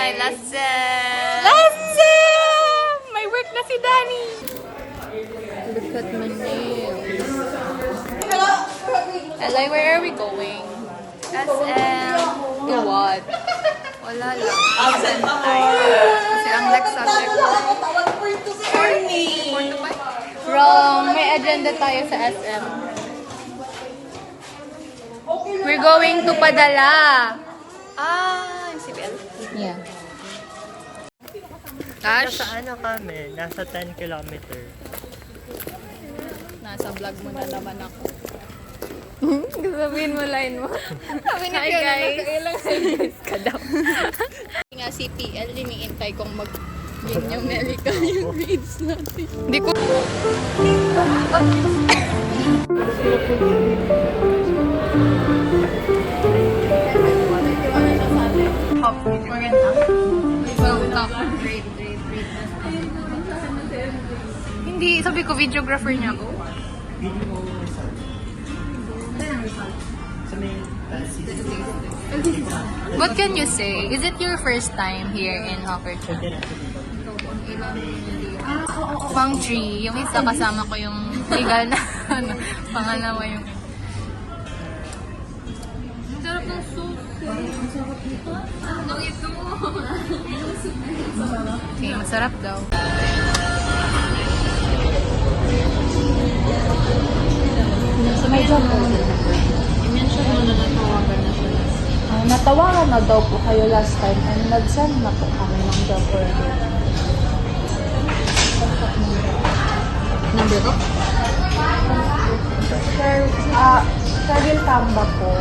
Hi, last sem! Last sem! May work na si Danny. Look at my nails. Eli, where are we going? SM. To what? Wala lang. Absent tayo. Kasi ang next subject ko. 4 to 5? Wrong. May agenda tayo sa SM. We're going to Padala. Ah, yung CBL. Yeah. Ash? Nasa ano kami? Nasa 10 kilometer. Nasa vlog mo na naman ako. Sabihin mo line mo. Sabi ni Fiona, nakailang guys ka daw. Nga si PL, iniintay kong mag-yun yung medical yung grades natin. Hindi ko... Hindi, sabi ko videographer niya ako. What can you say? Is it your first time here in Hockerton? Pang 3, yung isa kasama ko yung legal na ano, pangalawa yung... Ang sarap ng soup. Ang sarap nito. Ano ito? Okay, masarap daw. Sa may job po. I-mention mo na natawagan na siya. Natawagan na daw po kayo last time and nag-send na po kami ng job order. Number ko? Sir, Karil Kamba po.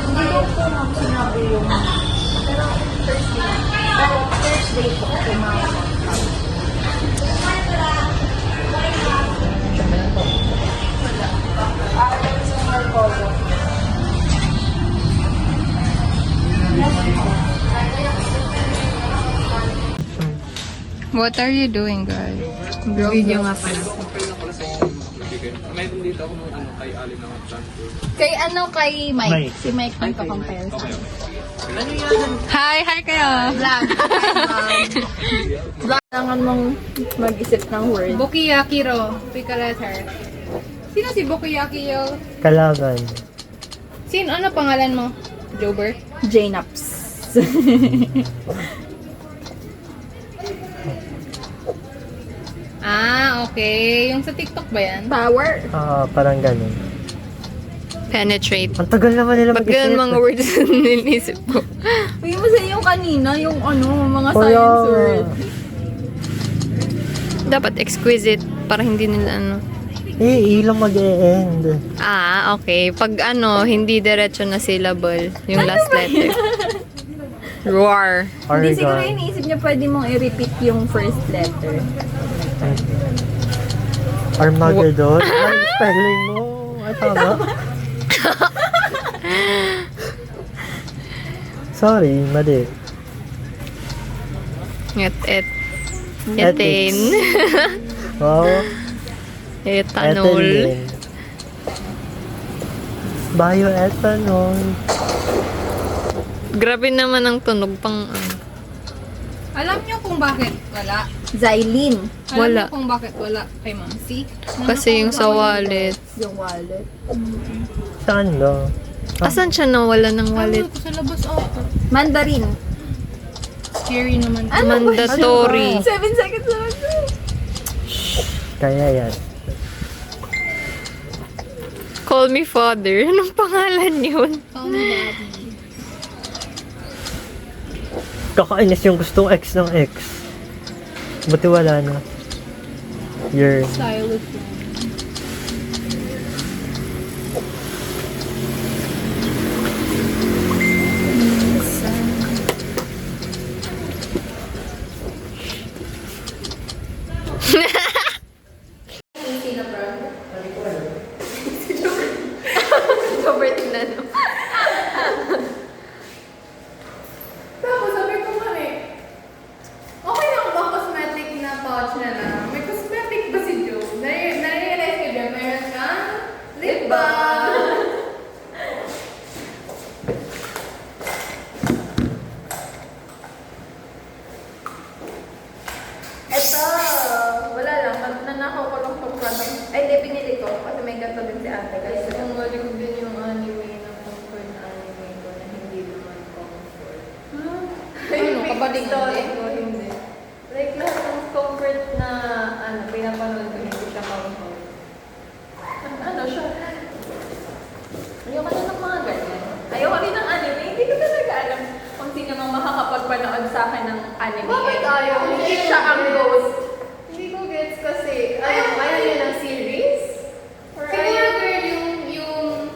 Hindi ko po ma'am sinabi yung pero Thursday po tumawag. What are you doing, guys? Video nga pala. Meron dito ako ng kay Ali ng transport. Kay Mike? Mike. Si Mike ng kakompare sa akin. Ano yan? Hi kayo! Vlog. Kailangan mong mag-isip ng word. Bukiyakiro. Pick a letter. Sino si Bukiyakiro? Kalaban. Ano pangalan mo? Jober? Jnaps. Ah, okay. Yung sa TikTok ba yan? Power. Parang ganun. Penetrate. Ang tagal naman nila Ba't ganun mga words na nilisip ko? Uy, masaya yung kanina, yung mga Kaya science word. Dapat exquisite para hindi nila ano. ilang mag-e-end. Ah, okay. Pag hindi diretso na syllable. Yung last letter. Roar. Hindi siguro Oregon. iniisip niya pwede mong i-repeat yung first letter. Armageddon. Ay, spelling mo. Ay, tama. Sorry, mali. Et. Ethane. Wow. Ethanol. Ethylene. Bioethanol. Grabe naman ang tunog pang Alam niyo kung bakit wala? Xylene. Wala. Alam niyo kung bakit wala kay Ma'am C? Kasi yung sa wallet. Yung wallet. Saan ba? Asan siya nawala ng wallet? Ko sa labas ako. Mandarin. Scary naman. Mandatory. 7 seconds na lang. Kaya yan. Call me father. Anong pangalan yun? Call me daddy. Kakainis yung gustong X ng X. Buti wala na. Year. Stylus. Robert na no. Tapos sabi ko mali, okay lang ba cosmetic na pouch na lang? May Kabading story hindi. ko, hindi. Like, lahat ng comfort na, pinapanood ko, hindi siya comfort. Ano siya? Ayoko na ng mga ganyan. Ayoko rin ng anime. Hindi ko talaga alam kung sino mang makakapagpanood sa akin ng anime. Bakit ayaw? Hindi siya ang ghost. Hindi ko gets kasi, ayaw yun ng series? Or Siguro ayaw? girl yung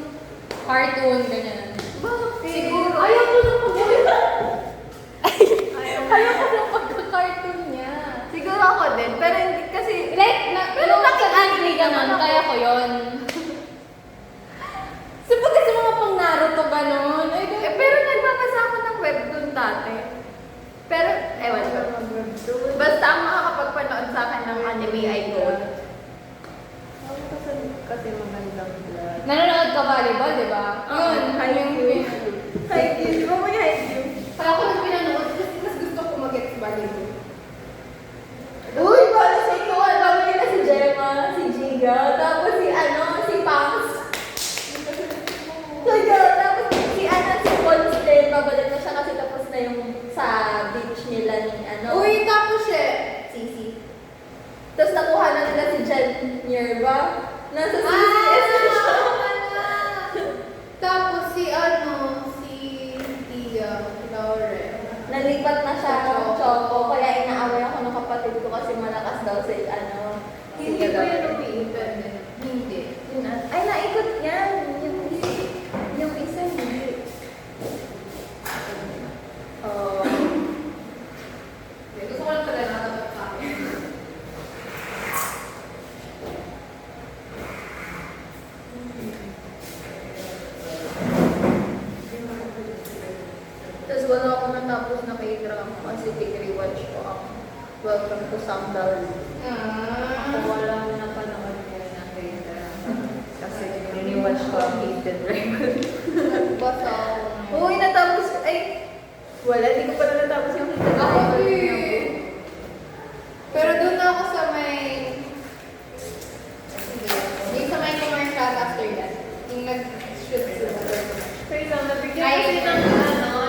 cartoon, ganyan. Bakit? Siguro. Ayaw ko ng pag-uwi. Ayaw ko ng pagka-cartoon niya. Siguro ako din, pero hindi kasi, Pero bakit anime ganun? Kaya ko yun. Sabi kasi mga pang Naruto ganun. pero nagbabasa ako ng webtoon dati. Pero, ewan ko. Basta ang makakapagpanood sa akin ng anime ay gold. Kasi magandang vlog. Nanonood ka volleyball, di ba? Yun, Haikyuu. Haikyuu, di ba mo yung Haikyuu? Kaya ako nang pinanood kasi mas gusto ko mag-get volleyball. Uy, para sa ikaw, alam mo yun na si Gemma, si Giga, tapos si Pangs. Tapos si Polster, babalik na siya kasi tapos na yung sa beach nila ni Uy, tapos Sisi. Tapos nakuha na nila si Jen Yerba. Nasa CCS na siya. Tapos si Lauren. Nalipat na siya ng Choco, kaya inaaway ako ng kapatid ko kasi malakas daw si Hindi ko yun umiipan. Hindi. Ay, naikot yan. Yung isa hindi. Oh. Gusto ko lang pala nakatapos sa akin. Tapos wala ako natapos na K-drama kasi tig-rewatch ko ang Welcome to Sandal. Ako walang napanood ngayon na K-drama. Kasi rewatch ko ang Hidden Dragon. Nagbasa ako. Uy, natapos. Ay, wala. Hindi ko pala natapos yung Hidden Dragon. Pero doon na ako sa may... Yung sa may commercial after that. Yung nag-shoot sila. Wait lang, nabigyan kasi ng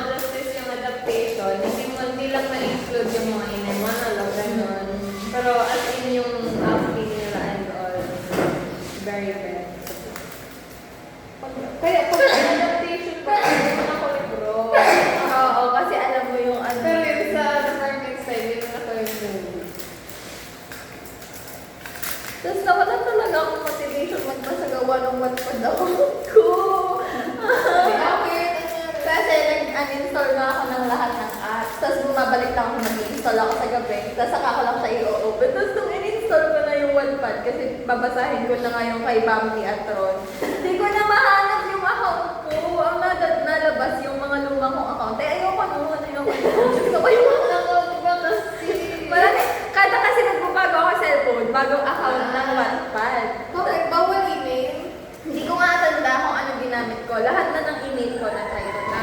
justice yung adaptation. Hindi lang na-include yung mga inner monologue, gano'n. Pero as in yung acting nila and all, very bad. Kaya pag adaptation pa, ano ako libro. Oo, kasi alam mo yung ano. Pero yung sa Perfect Side, yun ako yung movie. Tapos nawalan talaga akong motivation magbasagawa ng Wattpad account ko. Kasi nag-uninstall na ako ng lahat ng apps. Tapos bumabalik lang ako, mag-install ako sa gabi. Tapos saka ko lang siya i-open. Tapos nung in-install ko na yung Wattpad, kasi babasahin ko na nga yung kay Bambi at Ron. Hindi ko na mahanap yung account ko. Ang nalabas yung mga lumang kong account. Eh, ayoko noon. Gusto ko yung marami. Kada kasi nagbabago ako sa cellphone, bagong account ng Wattpad. Bakit? Bawal email? Hindi ko nga tanda kung ano ginamit ko. Lahat na ng email ko na try ko na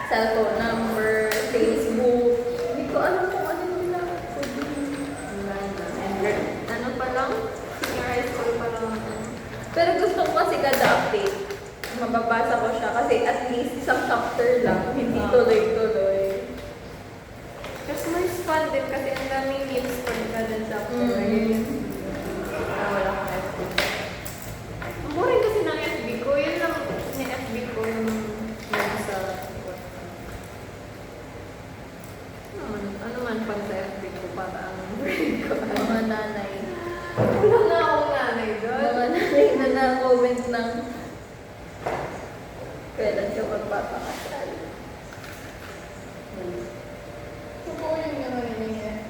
cellphone number, Facebook. Hindi ko alam kung ano yung ginamit ko. Ano pa lang? Senior high school pa lang. Pero gusto ko kasi kada update. Mababasa ko siya kasi at least isang chapter lang. Hindi tuloy-tuloy. Kasi mas fun din kasi ang daming memes pag kada chapter. Wala akong FB. Ang boring kasi ng FB ko. Yun lang ni FB ko yung sa ano man pag sa FB ko para ang boring ko. Mga nanay. Wala na akong nanay doon. Mga nanay na na-comment ng kailan ka magpapakasal. Totoo yung gano'n yun eh.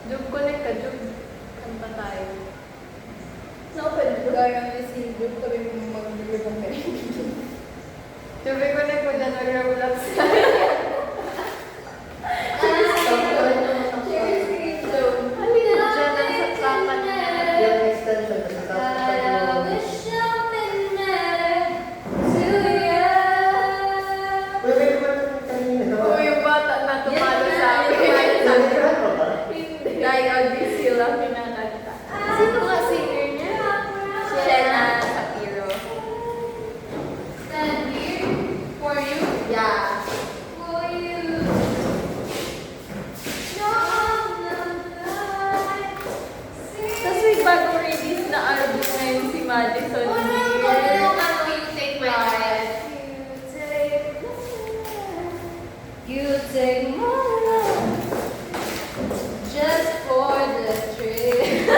Job connect ka, Job. Kanta tayo. Na-open ko. Gaya ni si Duke, sabi mo mag-review ng Job connect ko dyan, mag-relax. Yung bata na tumalo sa akin. Gaya di sila pinakanta. Sino nga singer niya? Madison Oh, Beer. yung ano, you take my breath. You take my love just for the trip.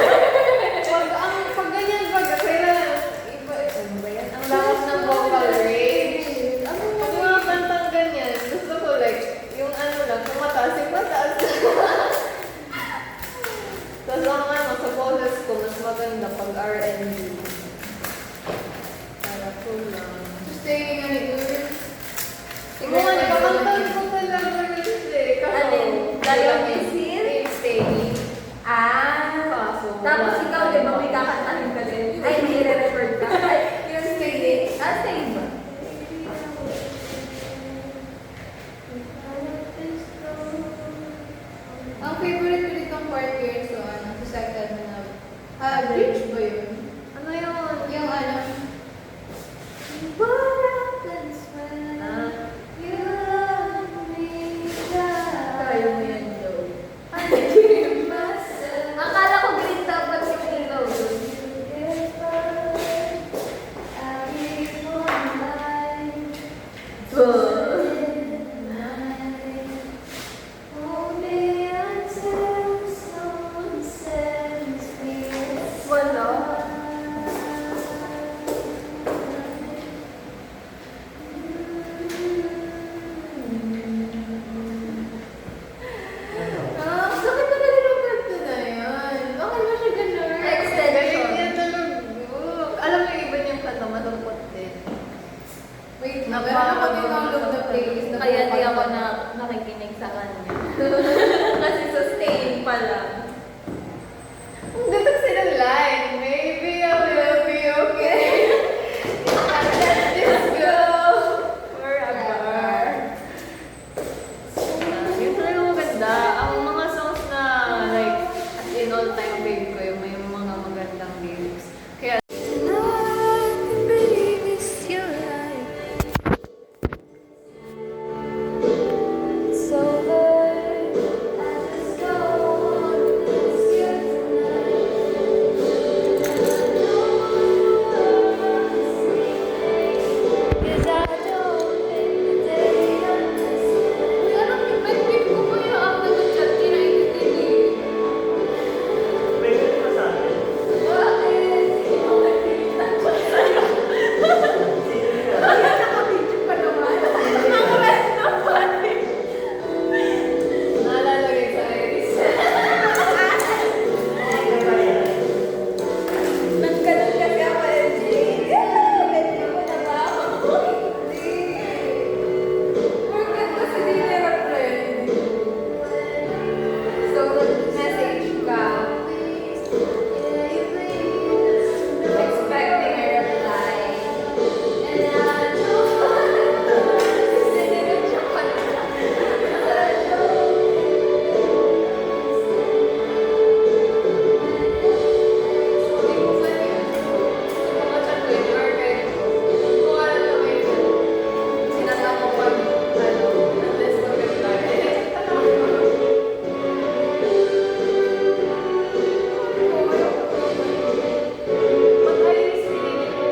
Pag ganyan, kailangan, iba, ano ba yan? Ang lakas ng vocal range. Pag mga kantang ganyan, gusto ko like, yung ano lang, kung mataas, yung mataas. Tapos ang ano, sa boses ko, mas maganda pag R&B. Para cool lang. Staying on it, girl. Siguro nga, nakakantan ko talaga kasi. Alin? Dalawang misil? Staying. Tapos ikaw, di ba may kakantahin ka din? Ay, may re-record ka. Ay, yung stay. Stay ba? Ang favorite ko ditong part yun, so ano, sa second na, bridge ba yun? Ano yun? Yung ano, Ah, Tayo mo yan, Joe. Akala ko green dapat yung ilaw. Wala. bakit na rin ang kanta na yan? Bakit ba siya ganun? Extension. Ganyan talaga. Alam mo, iba niyang kanta, malungkot din. Wait, meron ako dinonload na playlist na Kaya di ako na nakikinig sa kanya. Kasi sustain pa lang. Ang ganda sila line. Maybe I will be okay. Let this go forever. Yun talaga maganda. Ang mga songs na like, as in all time fave ko, yung may mga magandang lyrics. Kaya nalalagay sa iris. Nagkaroon kasi ako, LG. Medyo ko na ba ako? Hindi. Bakit kasi di na-reply? So, message ka. Expecting a reply. Sinunod pa Hindi ko pa yun. Mga chat ko yun, or kahit kung ano lang yun. Sinasama ko pag, ano, unless mag-reply. Mag-iris feeling ko.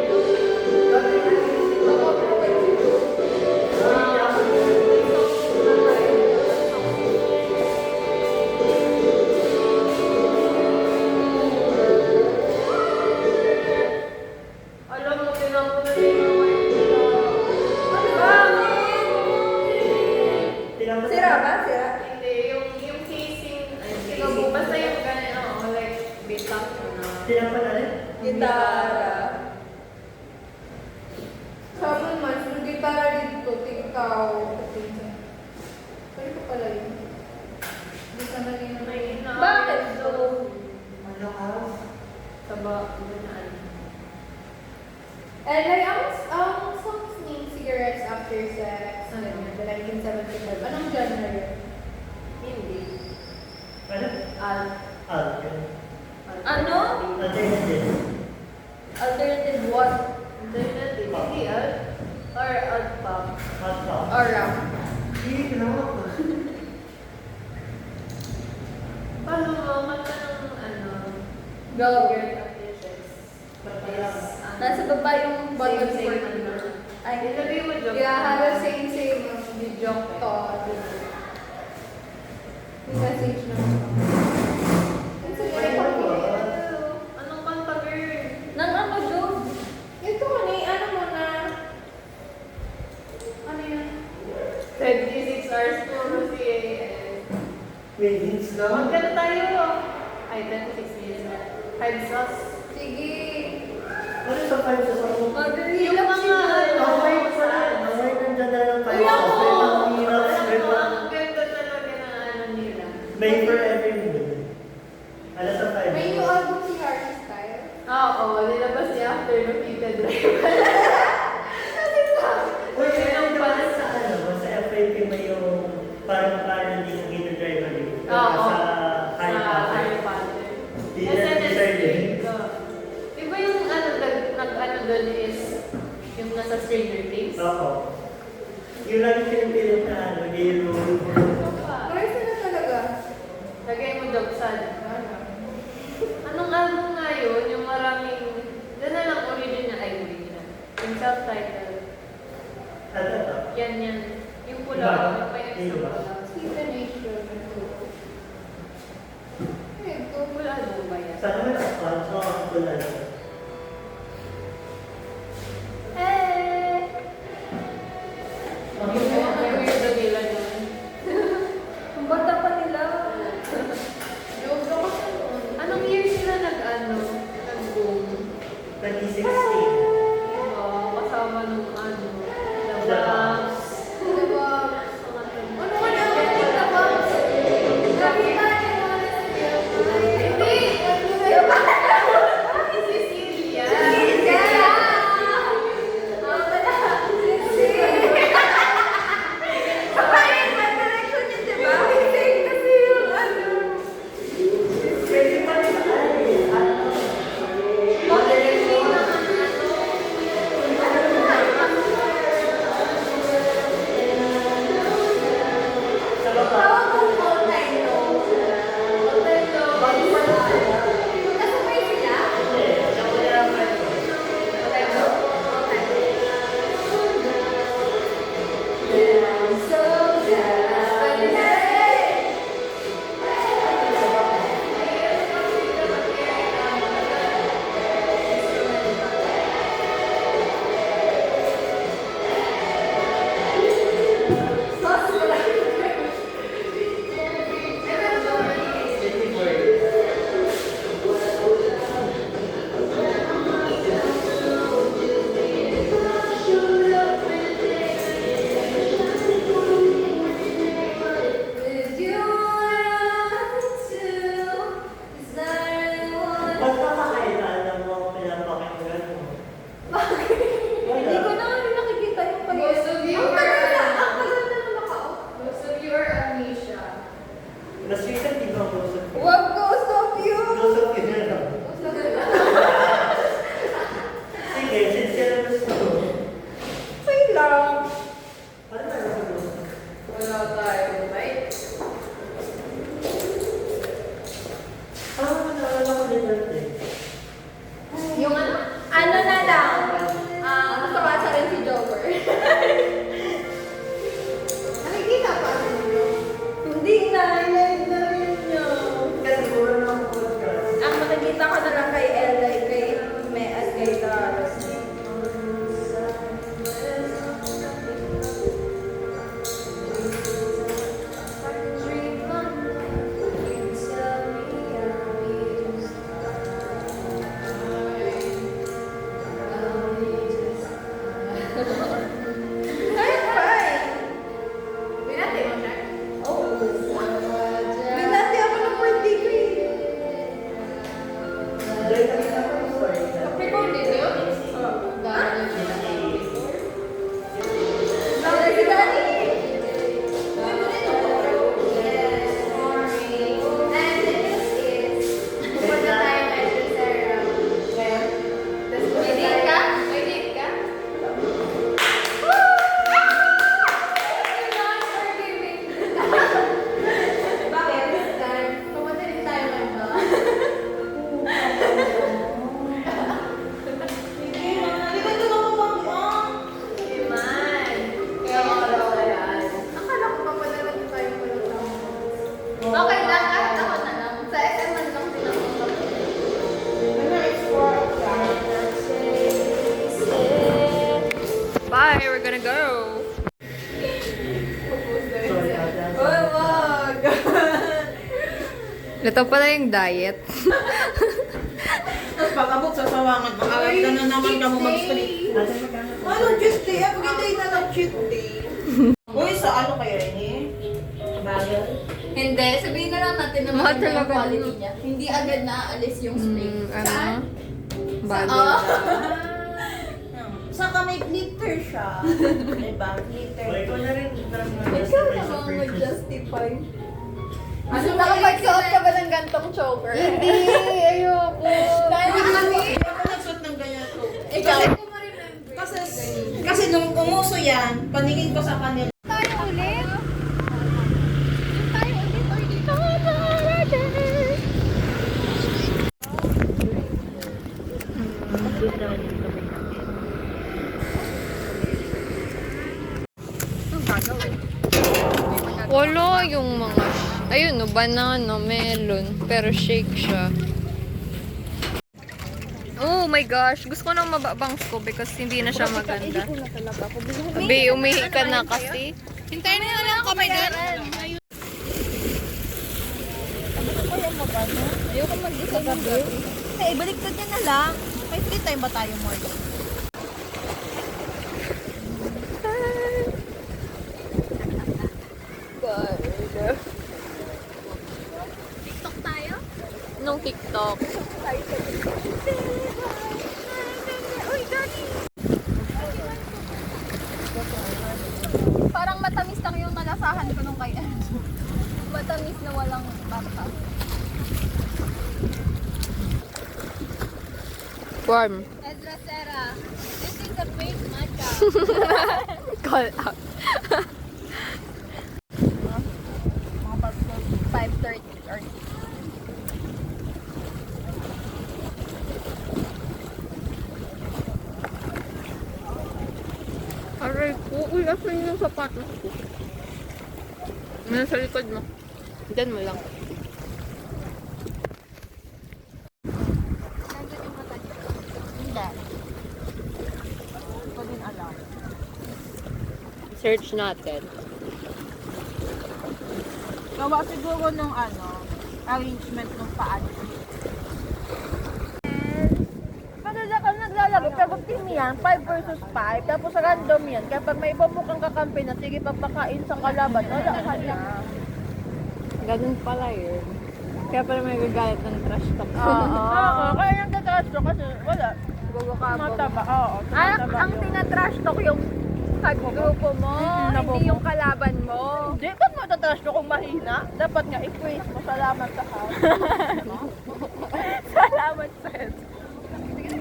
Alam mo, tinapon na yung mga Sira ba? Sira? Hindi, yung casing, ay, casing, basta yung ganun, oo, like, bitak na. Gitara. Sabi naman, yung gitara dito, tingkaw, katinsa. Pwede ko pala yun. Hindi ka na rin May ina- Bakit? So, ano ka? Saba, ganaan. And like, ang songs ni Cigarettes After Sex, Ano? ganyan, the 1975. Anong genre yun? Hindi. Ano? Alternative what? Alternative. Hindi, or alt pop. Or rap? Paano mo, kanta ng ano? Go. Cigarette After Sex. is, Nasa baba yung button same, for same, ano. Ay, Nilagay mo joke. yeah, halos same yung joke to. Yung message na. Yung sa Anong kanta, girl? Nang ano, joke? Ito ano mo na? Ano yan? 26 hours puro CAS. May hints lang. Magkano tayo? Ay, 26 minutes na. 5 sauce. Sige. Ano sa 5 sa ako? Mag-reel Yung up mga sila. Okay, okay, nandyan na lang 5 Ay, sa ako! Ang hirap, Alam mo, diba? ang ganda talaga ng ano nila. May for every mood. Ano sa 5? May new album si Harry Styles. Oo, nilabas niya after nung Tita Drive. Uy, Anong ano pa? ba sa ano? Sa FAP may yung parang hindi ng Gita Driver yun. Oo. Sa Harry Sa Potter. Harry Potter. Di Nasa na design Netflix. yun. Oo. Di ba yung nag-ano doon is yung nasa Stranger Things? Oo. Yung lagi pinipilip na ano, yung Ano pa? Harry na talaga. Lagay mo daw sa Anong album nga yun? Yung maraming, doon na lang original, ay original. Yung self-titled. ano to? Yan. Yung pula, Iba? yung may Iba? isang pula. Steven Nation. Ito. Pula album ba yan? Sana may takpan, so ako pula lang. Yung mga weird na nila yun. Ang bata pa nila. Joke ako sa noon. Anong year sila nag-boom? 2016. Diba? Kasama nung ano, The The Box. Diba? Mga tag- Ano ka na ako dito ba? Nakita niyo mga Hindi! Diba? Si Cecilia. Pwede pa rin ano? Sa baba. Eh, siya ko na lang kayo. Ba't nakakailan ng mga pinapakinggan mo? Hindi ko na rin nakikita yung pag- Most of you Ang are- tagal na, ang tagal na nakaka-off. Most of you are amnesia. Mas recent, di ba most of you? Wag ghost of you! Most of you na lang. Sige, since yan ang gusto ko. Say lang. Ano na lang ako? Wala tayo, right? Naalala ko din birthday. Yung ano? Ano na lang? Gusto ka sa rin si Joker. Nakikita pa ano? Hindi na rin niya. Kasi mura na ako podcast. Ang makikita ko na lang kay Ella, kay Me at kay Taros. Ay, fine. Binati mo siya? Oo. Binati ako ng birthday ko eh. Dahil nakita ko yung story na. Happy birthday sa'yo? we're gonna go. Uy, wag! Ito pala yung diet. Tapos pag-abot sa sawangan, makawag ka na naman ka mo mag-split. Ano, cheat day? Every day na lang cheat day. Uy, sa ano kaya ini? Bagel? Hindi, sabihin na lang natin na Mahal maganda yung talaga, quality ano? niya. Hindi agad naaalis yung spring. Saan? Bago. Oo. Saka may glitter siya. Diba? Glitter. Ikaw naman mag-justify. Ano, nakapagsuot ka ba ng gantong choker? Hindi, ayoko. Dahil kami, Ako nagsuot ng ganyan to. ikaw. Kasi nung umuso yan, paningin ko sa kanila. Tayo ulit? Tayo ulit or dito? Wala yung mga, ayun no, banana, melon, pero shake siya. Oh my gosh, gusto ko nang mababang ko because hindi na siya maganda. Abi, umihi ka na kasi. Hintayin na lang kami doon. Ayoko mag-isa gabi. Eh, baliktad niya na lang. May free time ba tayo morning? TikTok tayo? Nung TikTok. Parang matamis lang yung nalasahan ko nung kay matamis na walang bata. Warm. Ezra Serra, this is a fake matcha. Call out. 5:30 or Aray ko. Uy, asan yung sapatos ko? Nasa likod mo. Diyan mo lang. Hindi. Hindi ko din alam. Search natin. Gawa siguro nung arrangement ng paan. Maganda ka naglalaro, pero team yan, 5 versus 5, tapos random yan. Kaya pag may bumukang kakampi na, sige papakain sa kalaban, wala ka na. Ganun pala yun. Kaya pala may gagalit ng trash talk. Oo, kaya yung tatrash to kasi wala. Mataba, oo. ang tinatrash talk yung kagrupo mo, hindi yung kalaban mo. Hindi, ba't mo tatrash to kung mahina? Dapat nga i-praise mo, salamat sa house. Salamat, friend.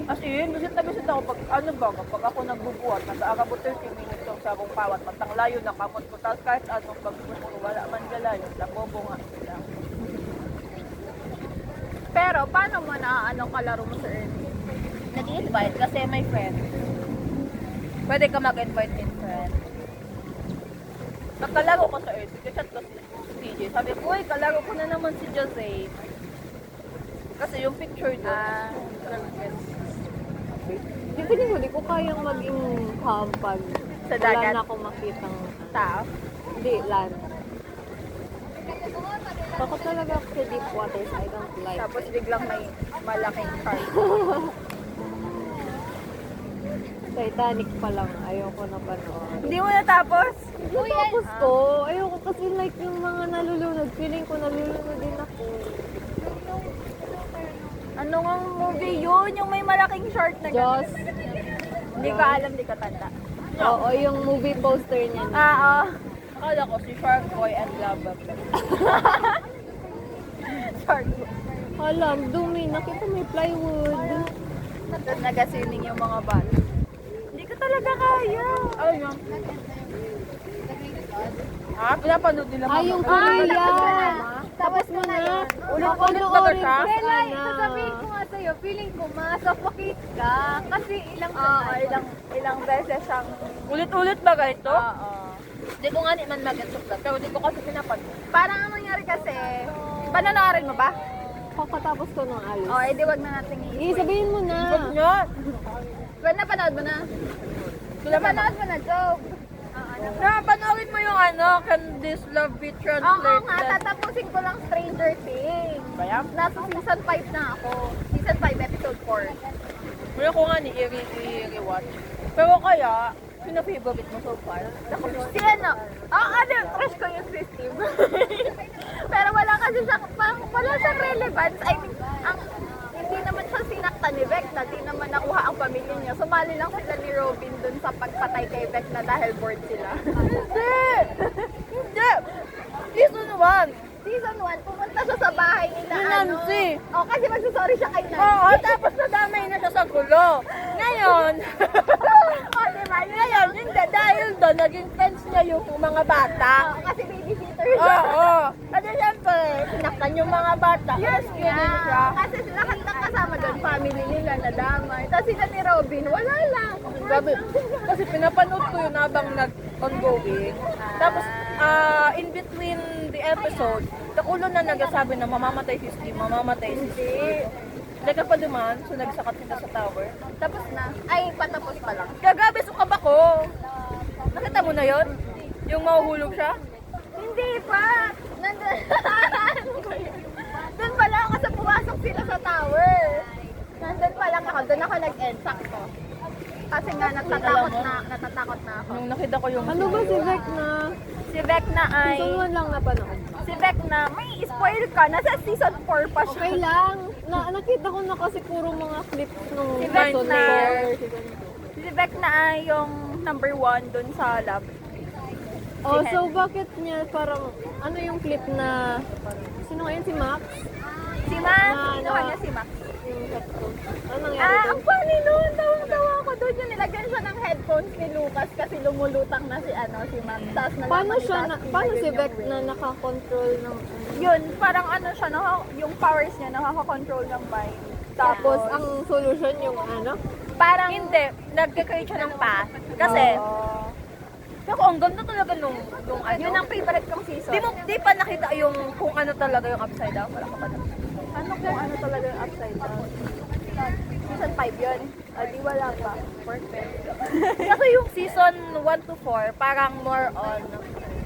As in, bisit na bisit ako pag kapag ako nagbubuhat, nag-aabot 30 minutes yung sa akong pawat, matang layo na kamot ko, tapos kahit anong pagbubuhat, wala man galayo, labobo nga sila. Pero paano mo na kalaro mo sa early? Nag-invite kasi may friend. Pwede ka mag-invite in friend. Nagkalaro ko sa early, kasi ko si TJ. Sabi ko, uy, kalaro ko na naman si Jose. Kasi yung picture doon, Hindi ko kayang maging calm pag Sa dagat? wala na akong makitang Tao? Hindi, land. Takot talaga ako sa deep waters. I don't like. Tapos biglang may malaking shark. Titanic pa lang. Ayoko na panood. Hindi mo natapos? Tapos ko, ayoko kasi like yung mga nalulunod. Feeling ko nalulunod din ako. Ano nga movie yun? Yung may malaking shark na Jaws. Hindi ko alam, hindi ko tanda. Oo, yung movie poster niya. Oo. akala ko si Shark Boy and Lava Pet. Shark Boy. Alam, dumi. Nakita may plywood. Tapos nagasining yung mga bal. Hindi ko talaga kaya. Ano yun? Ah, pinapanood nila Ay, yung mga- Korea. Tapos mo na yun. Ulit-ulit ba ba siya? Bella, sasabihin ko nga sa'yo, feeling ko ma-suffocate ka. Kasi ilang beses siyang... Ulit-ulit ba ganito? Oo. Hindi ko nga naman mag-insuklat, pero hindi ko kasi pinapanood. Parang ang nangyari kasi, pananarin mo ba? Kakatapos ko ng alis. O, edi wag na natin Eh, sabihin mo na. Ba't nga? Well, napanood mo na? Napanood mo na, Job. Panoorin mo yung Can This Love Be Oo Translated? nga, tatapusin ko lang Stranger Things. Kaya? Nasa season 5 na ako. Season 5, episode 4. Wala ko nga ni i-rewatch. Pero kaya, sino favorite mo so far? Si ano, crush ko yung si Steve. Pero wala kasi siya, parang wala siyang relevance. I mean, hindi naman siya sinaktan ni Vecna, di naman nakuha ang pamilya niya. Sumali lang sila ni Robin dun sa pagpatay kay Vecna dahil bored sila. Hindi! Hindi! Season 1! Season 1, pumunta siya sa bahay nila, Ni Nancy. kasi magsasorry siya kay Nancy. Oo, tapos nadamay na siya sa gulo. Ngayon, Diba? ngayon, hindi. Dahil doon, naging friends niya yung mga bata. Kasi babysitter siya. Oo. Kasi siyempre, sinaktan yung mga bata. Rescue din siya. Kasi lahat ng kasama doon, family nila nadamay. Tapos sila ni Robin, wala lang. Grabe. Kasi pinapanood ko yun habang nag-ongoing. Tapos, in between the episode, kakulo na nagsasabi na mamamatay si Steve, mamamatay si Steve. Nagka pa duman, so nagsakat sila sa tower. Tapos na. Ay, patapos pa lang. Gagabi, sukab ako. Nakita mo na yon? Yung mahuhulog siya? Hindi pa. Nandun. Doon pa lang kasi pumasok sila sa tower. Nandun pa lang ako. Doon ako nag-end. Sakto. Kasi nga natatakot na ako. Nung nakita ko yung... Ano ba si Vecna? Si Vecna ay... Season 1 lang napanood. Si Vecna, may spoil ka. Nasa season 4 pa siya. Okay lang. Nakita ko na kasi puro mga clips nung Si season Vecna. 4. Si Vecna ay yung number 1 doon sa lab. Oh, Si so bakit niya parang, ano yung clip na, sino ngayon si Max? Si Max. Na, Sino kanya si Max? Yung headphone. Ano nangyari doon? Ang funny nun. Tawang-tawa ako doon. Yung nilagyan siya ng headphones ni Lucas kasi lumulutang na si Max. Tapos Paano nalaman ni siya, Dusty paano na si yun yung Vec brain. na nakakontrol ng, Yun, parang ano siya, yung powers niya nakaka-control ng mind. tapos ang solution yung ano? parang, Hindi, nagka-create siya ng path. Kasi, ako, ang ganda talaga nung yun ang favorite kong season. Di pa nakita yung kung ano talaga yung upside down. Wala ka pa na. Ano kung ano talaga yung upside down? Season 5 yun. Di wala pa. Perfect. Kasi yung season 1 to 4, parang more on,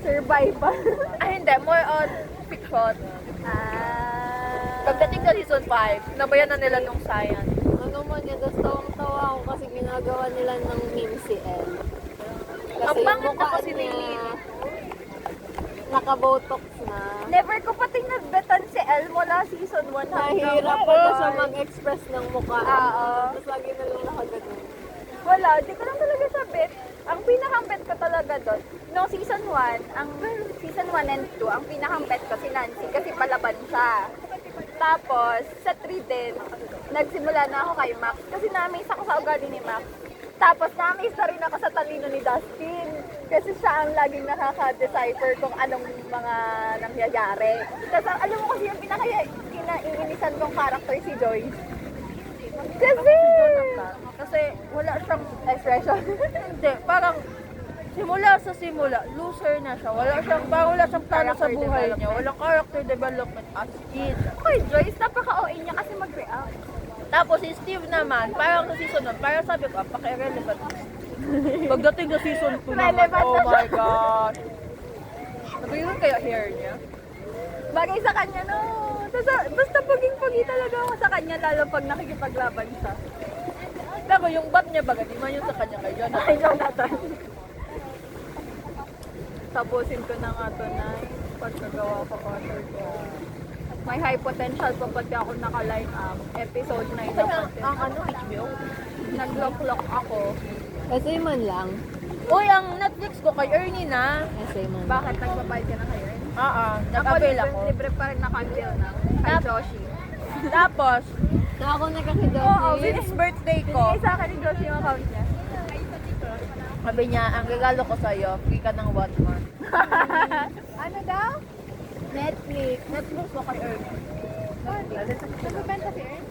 Survival. hindi, more on fiction. Ah. Pagdating sa season 5, nabayan na nila nung science. Ano man yan, tapos tawang-tawa ako kasi ginagawa nila ng meme si Elle. Ang Kasi pangit na mukha kasi ni niya, nakabotox na. Never ko pati nagbetan si El mula season 1 Nahihirap pa na siya mag-express ng mukha. Oo. Tapos lagi na lang nakaganon. Wala, di ko lang talaga siya bet. Ang pinakang bet ko talaga doon, no season 1, ang season 1 and 2, ang pinakang bet ko si Nancy kasi palaban siya. Tapos, sa 3 din, nagsimula na ako kay Max kasi na-amaze ako sa ugali ni Max. Tapos na-amaze na rin ako sa talino ni Dustin kasi siya ang laging nakaka-decipher kung anong mga nangyayari. Tapos alam mo kasi yung pinaka-iinisan kong character si Joyce. Kasi wala siyang, Expression. hindi, parang simula, loser na siya. Wala siyang plano sa Character buhay niya. development. Walang character development as in. Okay, Joyce, napaka-OA niya kasi mag-react. Tapos si Steve naman, parang sa season 1, parang sabi ko, paka-irrelevant. Pagdating sa season 2 naman, Relevant oh na my siya. gosh. Sabi yun kaya hair niya? Bagay sa kanya, no? Basta paging-pagi talaga ako sa kanya, lalo pag nakikipaglaban siya. Pero yung bat niya baga, di man yun sa kanya kay Jonathan. Ay, Jonathan. Tapusin ko na nga to na pagkagawa ko order ko. May high potential pa pati ako naka-line up. Episode 9 na pati. Ang HBO? Nag-lock ako. Essay man lang. Uy, ang Netflix ko kay Ernie na. Essay man. Bakit nagbabayad ka na kayo? Nag-avail ako. Libre pa rin naka-avail na. Kay Joshi. Tapos, Na ako nagkakidosi. Oo, since birthday ko, Binigay sa akin ni Joshi yung account niya. sabi niya, ang regalo ko sa'yo, free ka ng 1 month. Ano daw? Netflix ko kay Ernie. Nagbebenta si Ern?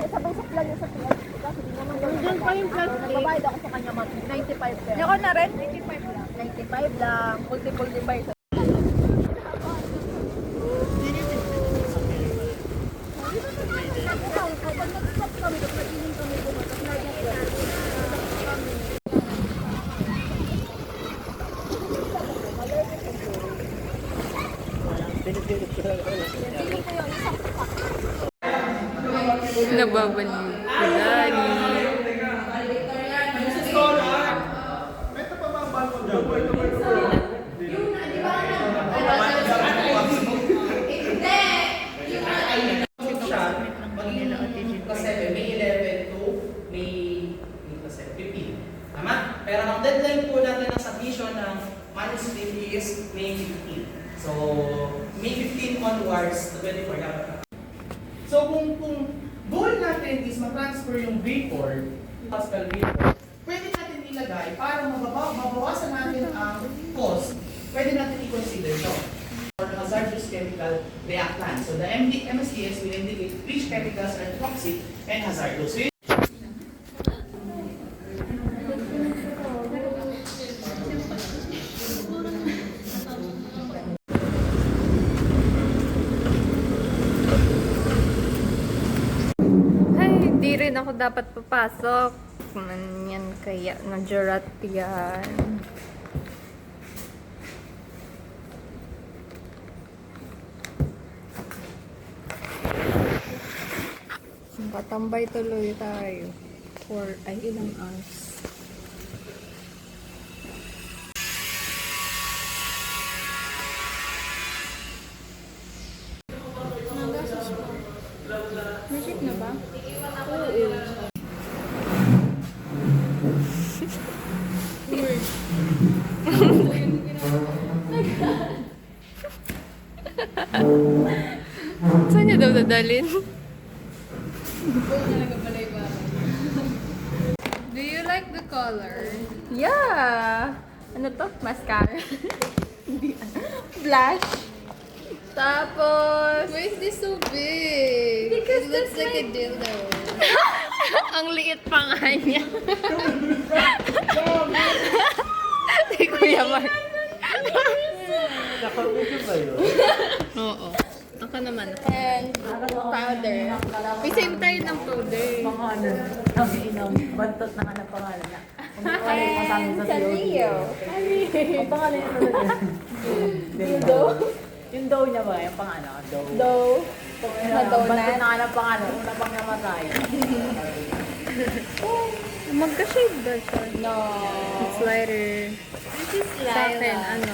Sabay saklan niya sa PS. Kasi di naman Nandun pa yung plastic. Nagbabayad ako sa kanya monthly, 95 pesos. Ako na rin, 85 lang. 95 lang, multiple device. Nababaliw. Dali. May 11 to May 15. Tama? Pero ang deadline po natin ng submission ng manuscript is May 15. So, May 15 onwards to 24 dapat na. So, kung goal natin is ma-transfer yung vapor, Pascal vapor, pwede natin ilagay para mabawasan natin ang cost, pwede natin i-consider ito. For hazardous chemical reactant. So the MSDS will indicate which chemicals are toxic and hazardous. Ay, di rin ako dapat papasok. Man yan kaya na jurat yan. Patambay tuloy tayo. Ilang hours. Legit na ba? Saan niya daw dadalhin? Do you like the color? Yeah! Ano to? Mascara. Hindi. Blush. Tapos... Why is this so big? Because it looks that's like a dildo. Ang liit pa nga niya. Si Kuya Mark. Nakapito ba yun? Oo. Ako naman. And powder. May save tayo ng powder. Bantot na nga ng pangalan niya. And Sanrio. Ang pangalan niya talaga. Dildo. Yung dough niya ba? Yung pangalan? Dough. Dough. Bantot na nga ng pangalan. Una pang namatay. Magka-shave ba siya? No. It's lighter. This is Sa akin, ano?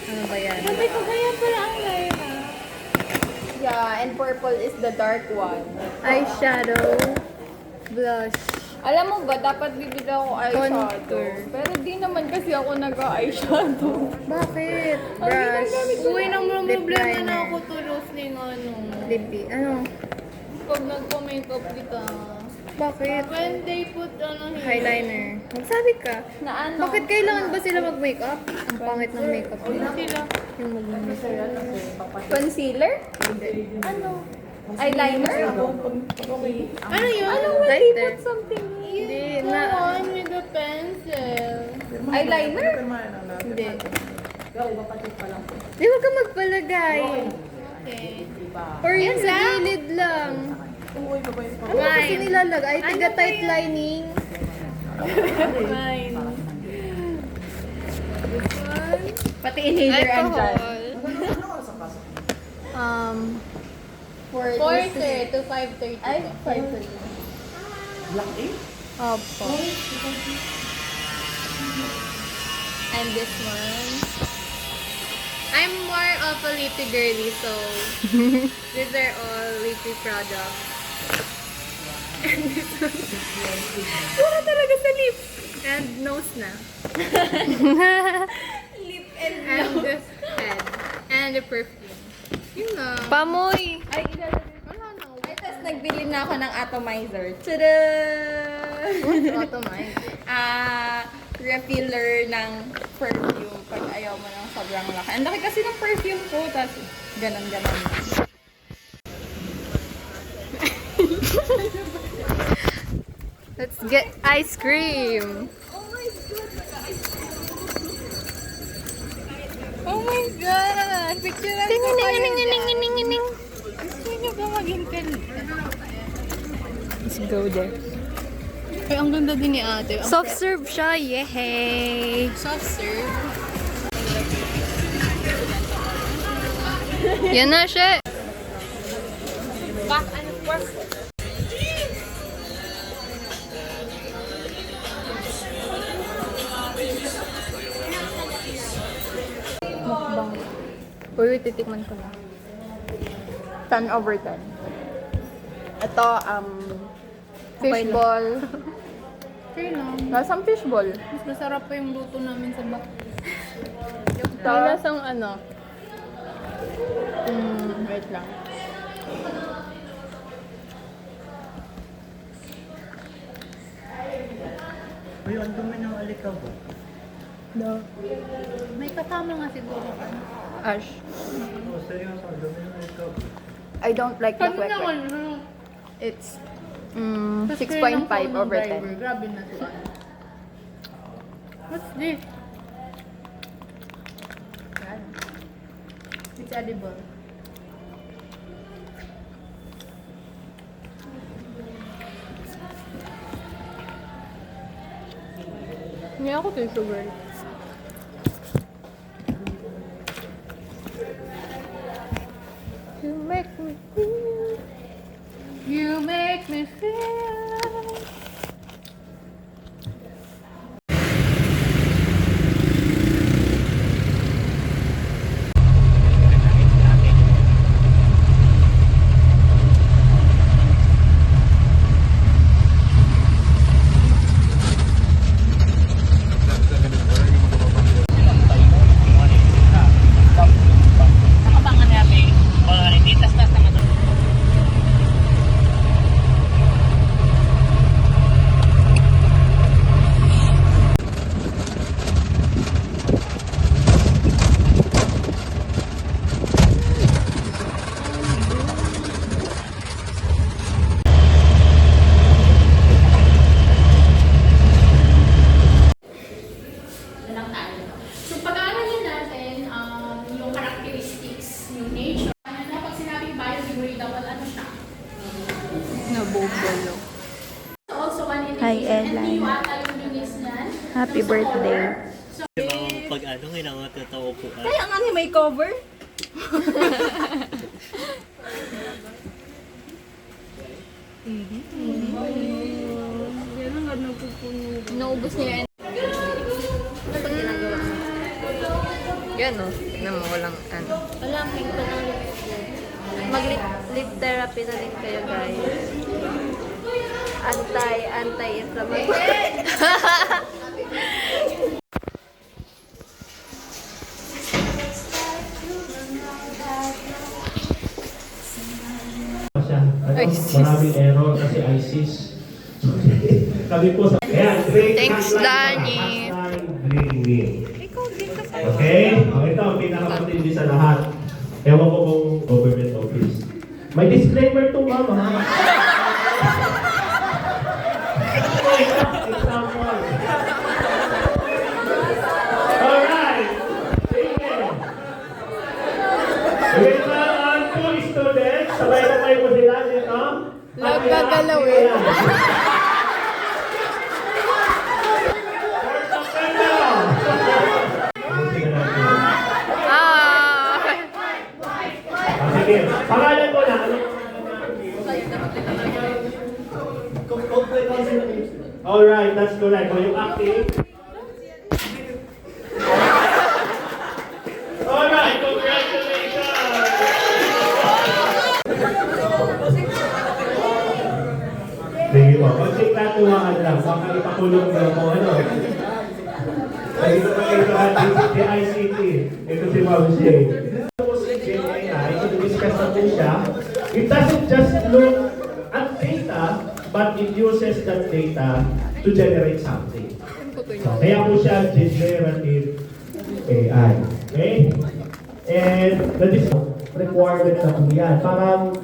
Ano ba yan? Sabi ko kaya pala ang Lyra. Yeah, and purple is the dark one. Eyeshadow. Blush. Alam mo ba, dapat bibili ako eyeshadow. Contour. Pero di naman kasi ako nag-eyeshadow. Bakit? Ang Brush. ginagamit ko. Uy, nang Lip problema liner. na ako tulos ng ano. Lippy. Ano? Pag nagpa-makeup kita. Bakit? When they put ano here. Eyeliner. Magsabi ka. Na ano? Bakit kailangan ba sila mag-makeup? Ang pangit ng makeup nila. Sila. Yung mag-makeup. Concealer? Ano? Eyeliner? Ano yun? Ano when they Lighter. put something here? Hindi The na. one with the pencil. Eyeliner? Hindi. Di wag ka magpalagay. Okay. Or yun sa gilid lang. Ano kasi nilalagay? Tiga tight lining. Fine. Pati inhaler andyan. Um, 4:30 to 5:30. Ay, 5:30. opo. And this one. I'm more of a lippy girly, so these are all lippy products. And this one. Puro talaga sa lips. And nose na. Lip and And the head. And the perfume. Yun na. Pamoy! Ay, ilalagay. Wala na. Ay, tapos nagbili na ako ng atomizer. Tada! Automate. Refiller ng perfume pag ayaw mo ng sobrang laki. Ang laki kasi ng perfume ko, tapos ganon-ganon. Let's get ice cream. Oh my God! Picture ko kayo dyan. Gusto niyo ba maging Let's go there. Ay, ang ganda din ni ate. Soft serve siya. Yay! Soft serve. Yan na siya. Mukbang. Uy, titikman ko na. 10 over 10. Ito, fishball. Okay lang. Lasang fishball. Mas masarap pa yung luto namin sa bahay. Ito, lasang ano. Wait lang. Uy, ang dumi ng alikabok. May kasama nga siguro ka. Ash. Oh, seryoso, ang dumi ng alikabok. I don't like the Kami kwek. naman, It's Tapos kayo ng 6.5 phone ng over driver. 10. Grabe na siya. What's this? It's edible. Hindi ako tissue girl. You make me feel. You make me feel. So pag-aaralan natin yung characteristics, yung nature. Ano pag sinabing biodegradable, ano siya? Nabubulo. Also an Hi, indication. And Edline. you ata yung linis niyan. Happy birthday. Pag ano, kailangan tatawa po. Kaya nga ni may cover. Naubos niya yan. Ano pag ginagawa mo? Yan o. Tignan mo, walang ano. Wala, pink pa lang. Mag-lip therapy na rin kayo, guys. Anti-inflammatory. siya. Maraming error kasi ISIS. Kami po sa... Ayan, grade Thanks, hotline Danny. pa, hotline green meal. Okay? Ito ang pinakamatindi sa lahat. Ewan ko kung government office. May disclaimer to, ma'am. Ha? Example. Alright. Sige. Wait lang ang two students. Sabay-sabay mo sila dito. Love gagalawin. Sige, pangalan mo na. Alright, that's correct. O yung acting. Alright, congratulations! Sige po, magsikatuwaan lang. Baka ipakulong na mo ano. Ito pa ito ating si ICT. Ito si Ma'am Shay. GenAI, i-discuss natin siya. It doesn't just look at data, but it uses that data to generate something. So, kaya po siya generative AI. Okay? And that is requirement na po yan. Parang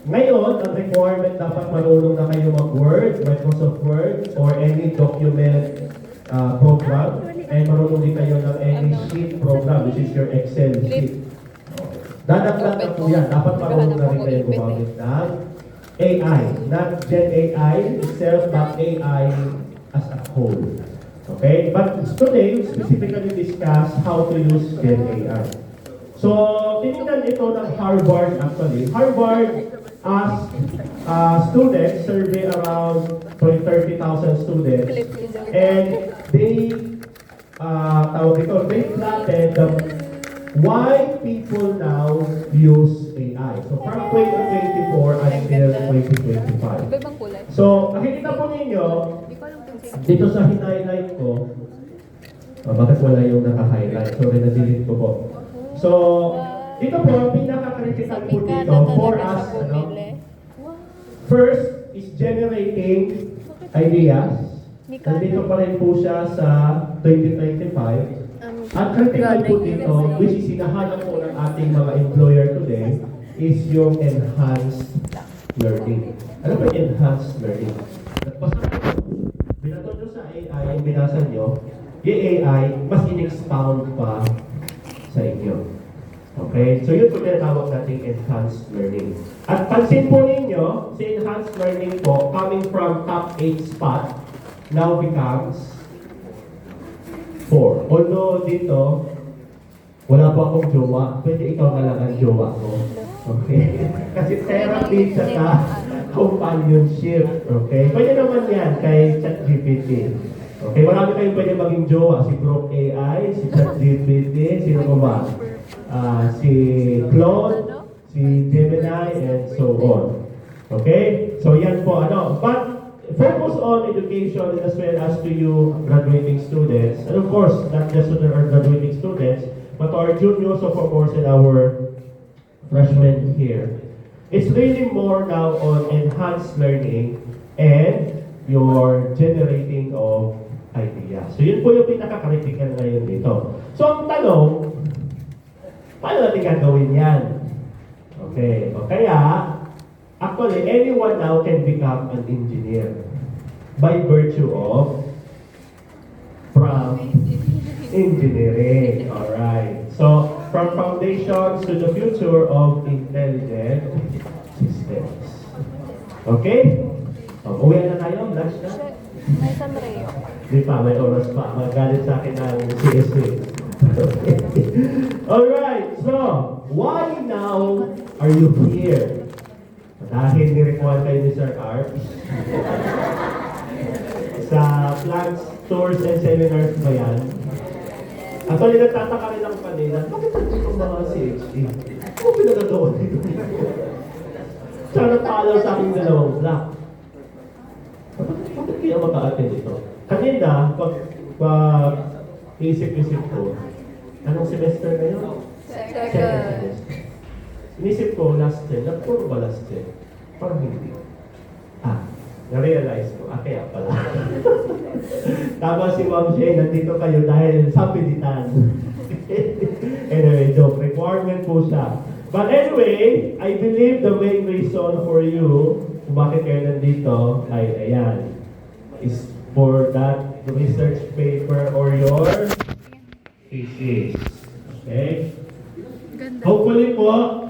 ngayon, ang requirement dapat marunong na kayo mag-Word, Microsoft Word, or any document program. And marunong din kayo ng any sheet program, which is your Excel sheet. Dadagdag na po yan. Dapat marunong na rin kayo gumamit ng AI. Not Gen AI itself, but AI as a whole. Okay? But today, we specifically discuss how to use Gen AI. So, tinignan ito ng Harvard actually. Harvard asked students, survey around 30,000 students, and they they plotted why people now use AI. So, from 2024 until 2025. So, nakikita po ninyo, dito sa highlight ko, bakit wala yung naka-highlight? Sorry, na-delete ko po. So, dito po, ang pinaka-critical po dito for us, first is generating ideas. Nandito pa rin po siya sa 2025. Ang critical po dito, which is hinahanap po ng ating mga employer today, is yung enhanced learning. Ano ba yung enhanced learning? Binato nyo sa AI, yung binasa nyo, yung AI, mas in-expound pa sa inyo. Okay? So yun po tinatawag natin enhanced learning. At pansin po ninyo, si enhanced learning po, coming from top 8 spot, now becomes 4. Although dito, wala pa akong jowa, pwede ikaw na lang ang jowa ko. Okay? Kasi therapy sa companionship. Okay? Pwede naman yan kay ChatGPT. Okay? Marami kayong pwede maging jowa. Si Grok AI, si ChatGPT, sino ko ba? Si Claude, si Gemini, and so on. Okay? So yan po, ano. But focus on education as well as to you graduating students. And of course, not just to our graduating students, but to our juniors, of course, and our freshmen here. It's really more now on enhanced learning and your generating of ideas. So yun po yung pinaka-critical ngayon dito. So ang tanong, paano natin gagawin yan? Okay. O kaya, actually, anyone now can become an engineer by virtue of from engineering. Alright. So, from foundations to the future of intelligent systems. Okay? Uwi na tayo? Lunch na? May Sanreo. Di pa, may oras pa. Magalit sa akin ng CSC. Okay. Alright. So, why now are you here? Dahil nirequire kayo ni Sir Art sa plants, tours, and seminars ba yan? Actually, nagtataka rin ako kanina, bakit nandito mga CHD? Ano pinagagawa dito? Saan nag-follow sa aking dalawang block? Bakit kaya maka-attend dito? Kanina, pag isip-isip ko, anong semester ngayon? Second semester. Inisip ko, last year, nagpuro ba last year? Parang hindi. Na-realize ko, kaya pala. Tama si Ma'am Shane, nandito kayo dahil sa pilitan. Anyway, joke, requirement po siya. But anyway, I believe the main reason for you, kung bakit kayo nandito, ay ayan, is for that research paper or your thesis. Okay? Hopefully po,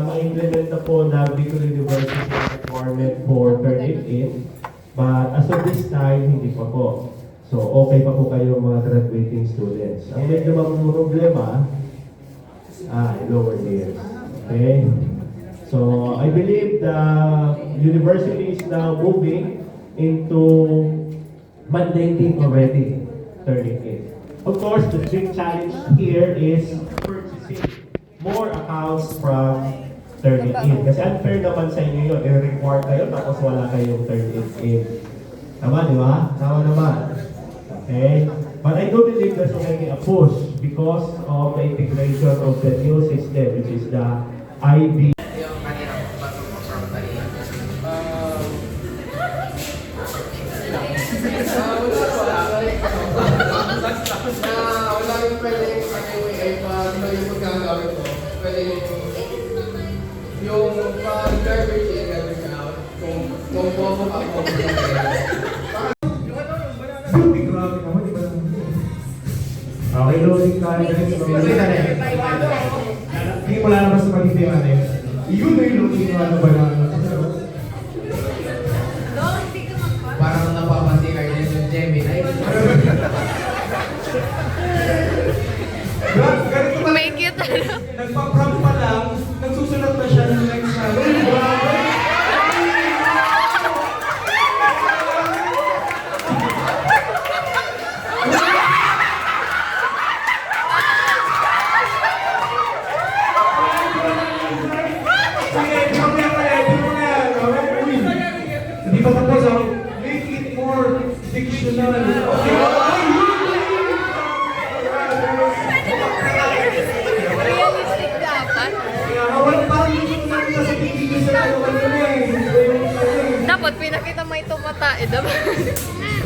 ma-implement na po ng Bicol University requirement for Turnitin. But as of this time, hindi pa po. So, okay pa po kayo mga graduating students. Ang medyo problema, lower years. Okay? So, I believe the university is now moving into mandating already Turnitin. Of course, the big challenge here is purchasing more accounts from Turnitin. Kasi unfair naman sa inyo yun. I-require kayo tapos wala kayong Turnitin. Tama, di ba? Tama naman. Okay? But I do believe there's already a push because of the integration of the new system, which is the IB. Yung kanina, bago mo from kanina. Wala yung pwedeng yung pagkagamit ko. Pwede yung garbage in, garbage out. Kung bobo ako. Grabe naman, di ba? Okay, loading tayo. Hindi mo lalabas sa magiging natin. Yun na yung loading na ba na? Parang napapansin kayo din yung Gemini. May cute ano. fictional. Okay. Realistic dapat. Wala parang yung nasa PBB sa Dapat pinakita mo itong mata eh, diba?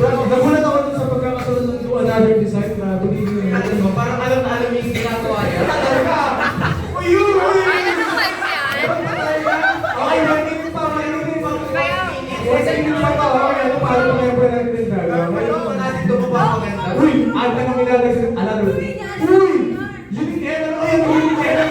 Nagulat ako dun sa pagkakasunod ng Do Another Design na binigyan natin. Parang alam na alam yung ginagawa niya. Uy, yun! Ano naman yan? Okay, mainit pa. Sige pa pa. Okay, ano pa? Ano pa yung pwede natin gagawin? Ano natin ito mapapaganda? Uy! Ang tanong nilalagay sa another. Uy! Unique Ellen! Uy! Unique Ellen!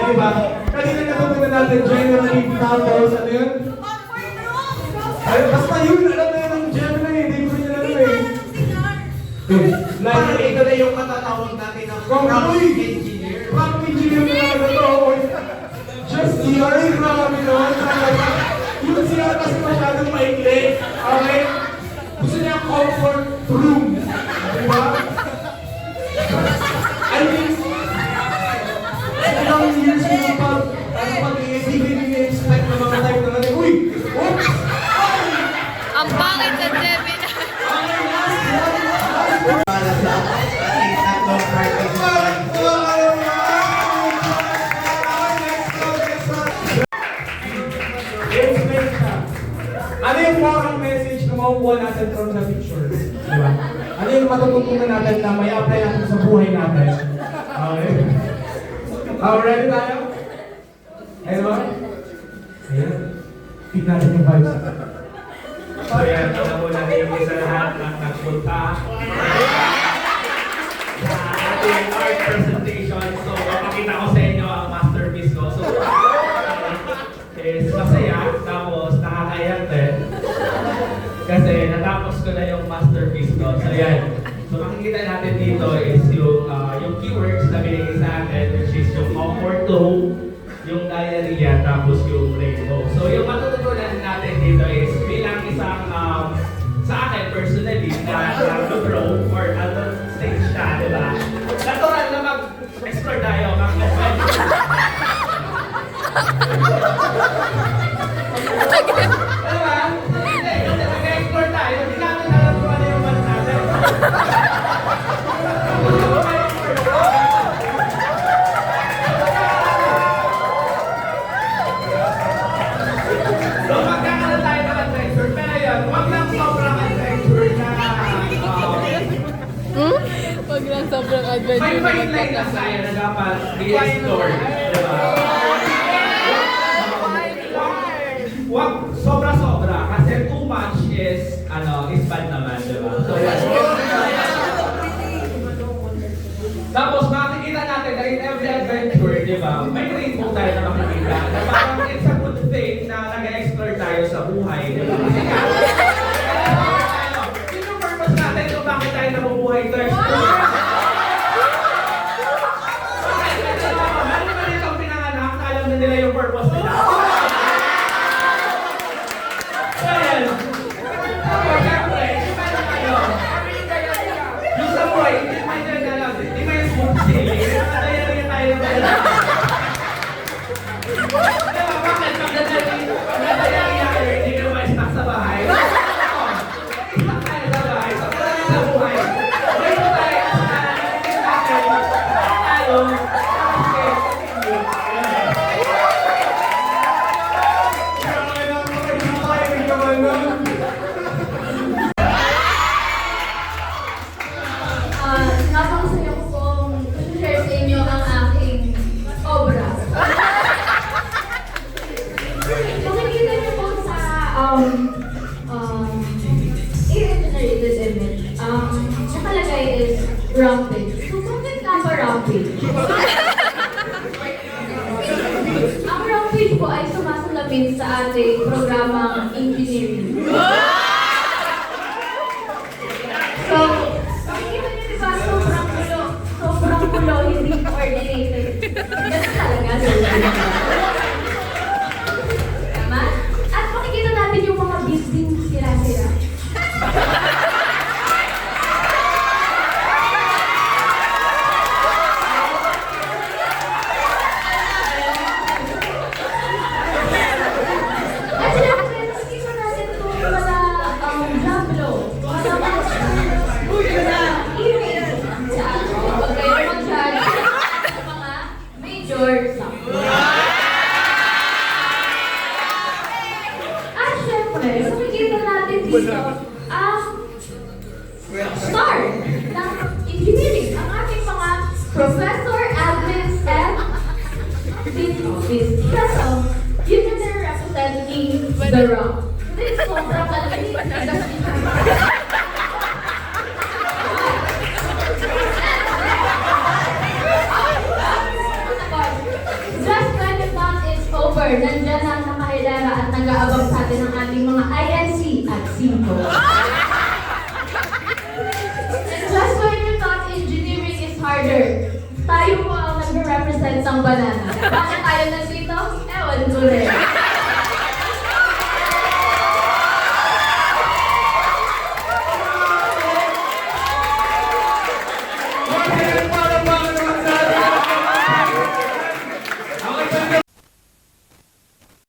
Di ba? Kanina natutunan natin Gemini, tapos ano yun? Ay, basta yun, alam na yun ng Gemini, hindi ko rin alam eh. Parang ito na yung matatawag natin ng prompt engineer. Prompt engineer na lang ito. Just CRA, grabe naman. Yung CRA kasi masyadong maikli. Okay? Gusto niya comfort room. Di ba? I mean, ilang years ko na pag-i-expect na mga type na natin. Uy! Oops! Ang pangit sa Gemini. Para sa ating tatlong participant. Ano yung moral message na makukuha natin from the picture? Diba? Ano yung matututunan natin na may apply natin sa buhay natin? Okay? Ready tayo? Ayun? Ayan. Keep natin yung vibes. So yan, alam mo na hindi sa lahat ng nagpunta sa ating art presentation. So, papakita ko sa inyo ang masterpiece ko. So, is masaya, tapos nakakayak din. Kasi natapos ko na yung masterpiece ko. So yan. So makikita natin dito is yung keywords na binigay sa akin, which is yung comfort room, yung diarrhea, tapos yung rainbow. So yung matututunan natin dito is bilang isang sa akin personally na nag-grow or stage siya, di ba? Natural na mag-explore tayo, Diba? Hindi, kasi mag-explore tayo, hindi natin alam kung ano yung man natin. So, magkakaroon tayo ng adventure, pero yun, huwag lang sobrang adventure na Pag lang sobrang adventure may fine line lang tayo na dapat i-explore. Diba? Wag sobra-sobra kasi too much is bad naman, di ba? So, tapos makikita natin na in every adventure, di ba? May rainbow tayo na makikita. Na parang it's a good thing na nag-explore tayo sa buhay, di ba? Kasi nga, yun yung purpose natin kung bakit tayo nabubuhay to explore. Meron ba dito ang pinanganak na alam na nila yung purpose nila? Yung sa boy, hindi man yan alam. Hindi man yung smooth sailing. Kaya rin tayo na alam. Diba, bakit? Pagdadali, hindi ka ma-stuck sa bahay. Stuck tayo sa bahay. So, talagang sa buhay. Dito tayo sa tayo. Napansin ko pong share sa inyo ang aking obra. Makikita niyo po sa generated image, nakalagay is rampage. So, bakit nga ba rampage? Ang rampage po ay sumasalamin sa ating programang engineering. So, makikita niyo diba, sobrang pulo, hindi coordinated. Ganun talaga. Tama? At makikita natin yung mga building sira-sira. dito. Star ng engineering, ang ating mga professor, admins, and dean office. Pero, yun yung they're representing The Rock. This is sobrang kalamitin industry. Just when you thought it's over, nandiyan na ang nakahilera at nag-aabang sa atin ang ating mga INC at 5. And just when you thought engineering is harder, tayo po ang nag-represent ng banana. Bakit tayo nandito? Ewan ko rin.